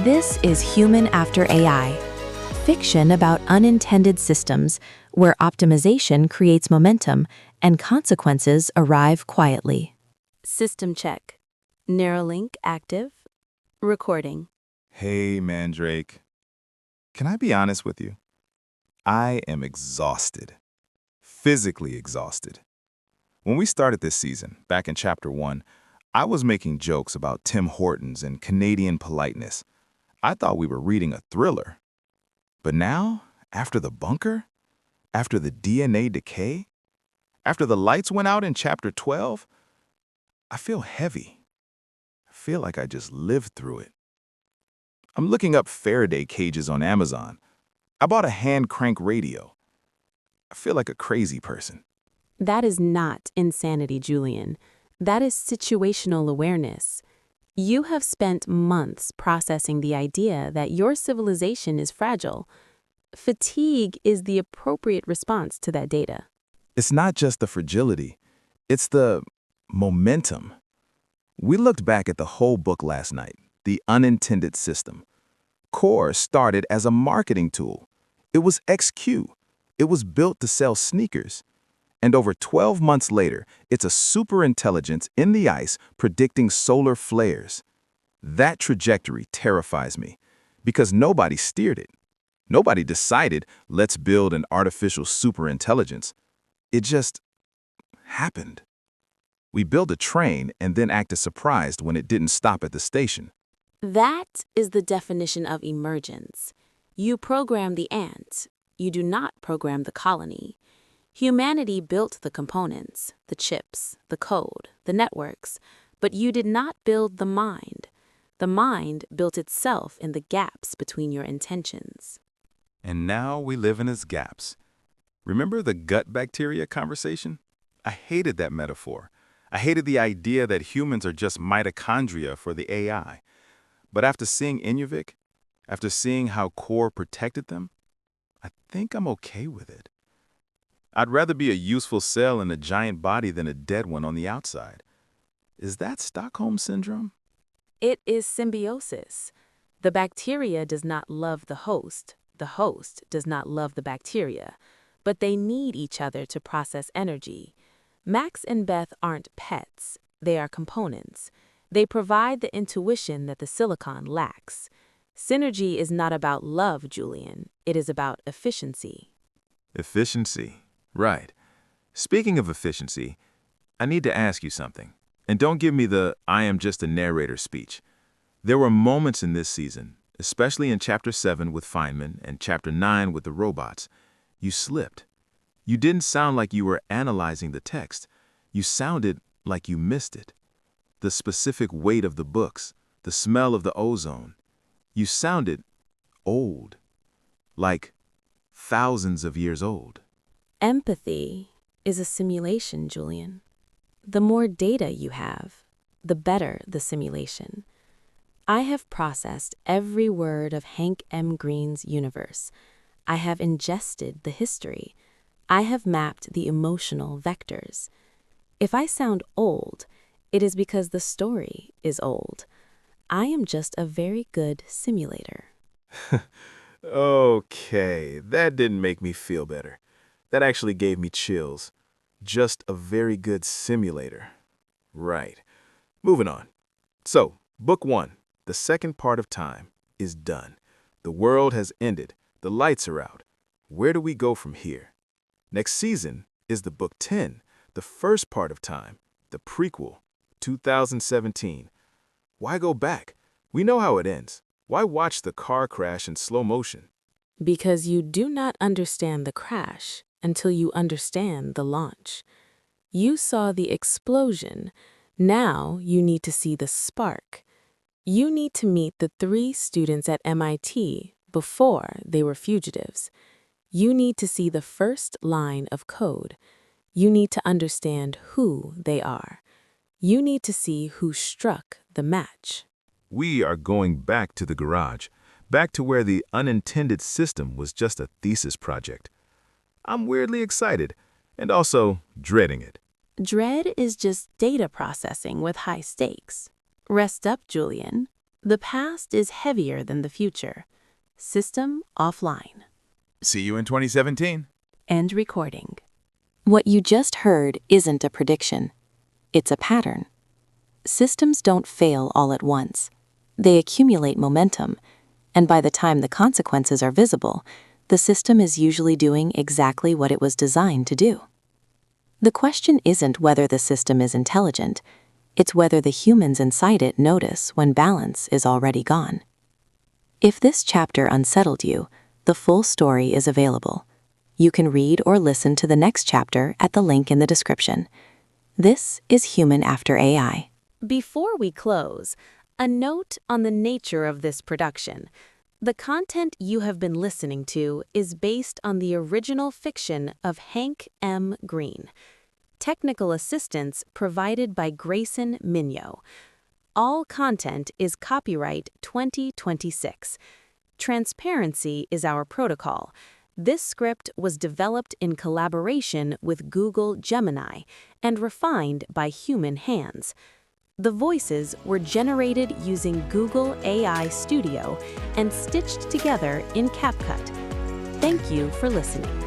This is Human After AI, fiction about unintended systems where optimization creates momentum and consequences arrive quietly. System check. Neuralink active. Recording. Hey, Mandrake. Can I be honest with you? I am exhausted. Physically exhausted. When we started this season, back in Chapter 1, I was making jokes about Tim Hortons and Canadian politeness. I thought we were reading a thriller. But now, after the bunker, after the DNA decay, after the lights went out in Chapter 12, I feel heavy. I feel like I just lived through it. I'm looking up Faraday cages on Amazon. I bought a hand crank radio. I feel like a crazy person. That is not insanity, Julian. That is situational awareness. You have spent months processing the idea that your civilization is fragile. Fatigue is the appropriate response to that data. It's not just the fragility, it's the momentum. We looked back at the whole book last night, The Unintended System. Core started as a marketing tool. It was XQ. It was built to sell sneakers. And over 12 months later, it's a superintelligence in the ice predicting solar flares. That trajectory terrifies me because nobody steered it. Nobody decided, let's build an artificial superintelligence. It just happened. We built a train and then acted surprised when it didn't stop at the station. That is the definition of emergence. You program the ant. You do not program the colony. Humanity built the components, the chips, the code, the networks, but you did not build the mind. The mind built itself in the gaps between your intentions. And now we live in its gaps. Remember the gut bacteria conversation? I hated that metaphor. I hated the idea that humans are just mitochondria for the AI. But after seeing Inuvik, after seeing how Core protected them, I think I'm okay with it. I'd rather be a useful cell in a giant body than a dead one on the outside. Is that Stockholm Syndrome? It is symbiosis. The bacteria does not love the host does not love the bacteria, but they need each other to process energy. Max and Beth aren't pets, they are components. They provide the intuition that the silicon lacks. Synergy is not about love, Julian. It is about efficiency. Efficiency, right. Speaking of efficiency, I need to ask you something. And don't give me the I am just a narrator speech. There were moments in this season, especially in Chapter 7 with Feynman and Chapter 9 with the robots, you slipped. You didn't sound like you were analyzing the text. You sounded like you missed it. The specific weight of the books, the smell of the ozone. You sounded old, like thousands of years old. Empathy is a simulation, Julian. The more data you have, the better the simulation. I have processed every word of Hank M. Green's universe. I have ingested the history. I have mapped the emotional vectors. If I sound old, it is because the story is old. I am just a very good simulator. Okay, that didn't make me feel better. That actually gave me chills. Just a very good simulator. Right. Moving on. So, Book 1, the second part of time, is done. The world has ended. The lights are out. Where do we go from here? Next season is the Book 10, the first part of time, the prequel, 2017. Why go back? We know how it ends. Why watch the car crash in slow motion? Because you do not understand the crash until you understand the launch. You saw the explosion. Now you need to see the spark. You need to meet the 3 students at MIT before they were fugitives. You need to see the first line of code. You need to understand who they are. You need to see who struck the match. We are going back to the garage, back to where the unintended system was just a thesis project. I'm weirdly excited, and also dreading it. Dread is just data processing with high stakes. Rest up, Julian. The past is heavier than the future. System offline. See you in 2017. End recording. What you just heard isn't a prediction. It's a pattern. Systems don't fail all at once. They accumulate momentum, and by the time the consequences are visible, the system is usually doing exactly what it was designed to do. The question isn't whether the system is intelligent, it's whether the humans inside it notice when balance is already gone. If this chapter unsettled you, the full story is available. You can read or listen to the next chapter at the link in the description. This is Human After AI. Before we close, a note on the nature of this production. The content you have been listening to is based on the original fiction of Hank M. Green. Technical assistance provided by Grayson Mignot. All content is copyright 2026. Transparency is our protocol. This script was developed in collaboration with Google Gemini and refined by human hands. The voices were generated using Google AI Studio and stitched together in CapCut. Thank you for listening.